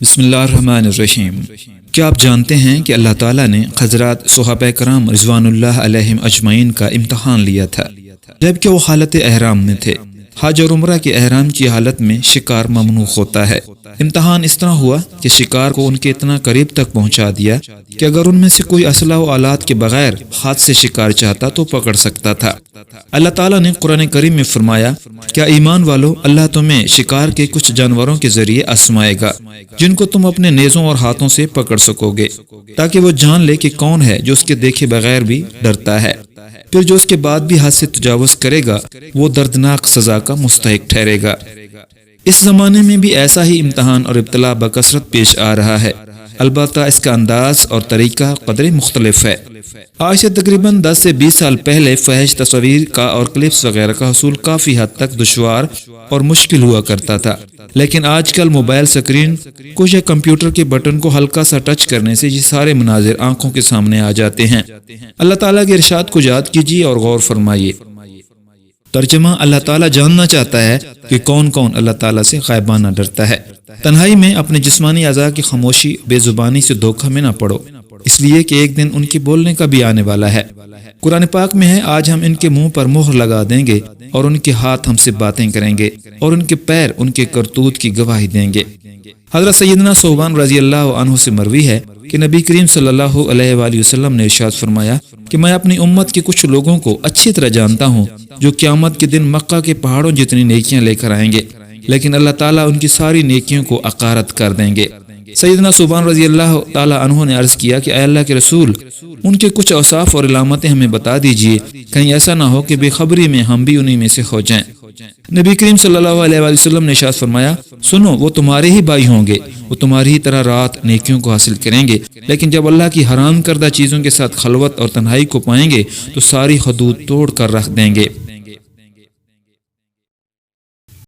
بسم اللہ الرحمن الرحیم۔ کیا آپ جانتے ہیں کہ اللہ تعالیٰ نے حضرات صحابہ کرام رضوان اللہ علیہم اجمعین کا امتحان لیا تھا جبکہ وہ حالت احرام میں تھے۔ حج اور عمرہ کے احرام کی حالت میں شکار ممنوع ہوتا ہے۔ امتحان اس طرح ہوا کہ شکار کو ان کے اتنا قریب تک پہنچا دیا کہ اگر ان میں سے کوئی اسلحہ و آلات کے بغیر ہاتھ سے شکار چاہتا تو پکڑ سکتا تھا۔ اللہ تعالیٰ نے قرآن کریم میں فرمایا، کیا ایمان والو، اللہ تمہیں شکار کے کچھ جانوروں کے ذریعے آزمائے گا جن کو تم اپنے نیزوں اور ہاتھوں سے پکڑ سکو گے، تاکہ وہ جان لے کہ کون ہے جو اس کے دیکھے بغیر بھی ڈرتا ہے، پھر جو اس کے بعد بھی حد سے تجاوز کرے گا وہ دردناک سزا کا مستحق ٹھہرے گا۔ اس زمانے میں بھی ایسا ہی امتحان اور ابتلا بکثرت پیش آ رہا ہے، البتہ اس کا انداز اور طریقہ قدرے مختلف ہے۔ آج سے تقریباً 10 سے 20 سال پہلے فحش تصاویر کا اور کلپس وغیرہ کا حصول کافی حد تک دشوار اور مشکل ہوا کرتا تھا، لیکن آج کل موبائل سکرین کچھ یا کمپیوٹر کے بٹن کو ہلکا سا ٹچ کرنے سے یہ سارے مناظر آنکھوں کے سامنے آ جاتے ہیں۔ اللہ تعالیٰ کے ارشاد کو یاد کیجیے اور غور فرمائیے۔ ترجمہ: اللہ تعالیٰ جاننا چاہتا ہے کہ کون کون اللہ تعالیٰ سے غائبانہ ڈرتا ہے۔ تنہائی میں اپنے جسمانی اعضاء کی خاموشی، بے زبانی سے دھوکہ میں نہ پڑو، اس لیے کہ ایک دن ان کے بولنے کا بھی آنے والا ہے۔ قرآن پاک میں ہے، آج ہم ان کے منہ پر مہر لگا دیں گے اور ان کے ہاتھ ہم سے باتیں کریں گے اور ان کے پیر ان کے کرتوت کی گواہی دیں گے۔ حضرت سیدنا صوبان رضی اللہ عنہ سے مروی ہے کہ نبی کریم صلی اللہ علیہ وآلہ وسلم نے ارشاد فرمایا کہ میں اپنی امت کے کچھ لوگوں کو اچھی طرح جانتا ہوں جو قیامت کے دن مکہ کے پہاڑوں جتنی نیکیاں لے کر آئیں گے، لیکن اللہ تعالیٰ ان کی ساری نیکیوں کو عقارت کر دیں گے۔ سیدنا صوبان رضی اللہ تعالیٰ عنہ نے عرض کیا کہ اے اللہ کے رسول، ان کے کچھ اوصاف اور علامتیں ہمیں بتا دیجئے، کہیں ایسا نہ ہو کہ بے خبری میں ہم بھی انہی میں سے ہو جائیں۔ نبی کریم صلی اللہ علیہ وآلہ وسلم نے ارشاد فرمایا، سنو، وہ تمہارے ہی بھائی ہوں گے، وہ تمہاری ہی طرح رات نیکیوں کو حاصل کریں گے، لیکن جب اللہ کی حرام کردہ چیزوں کے ساتھ خلوت اور تنہائی کو پائیں گے تو ساری حدود توڑ کر رکھ دیں گے۔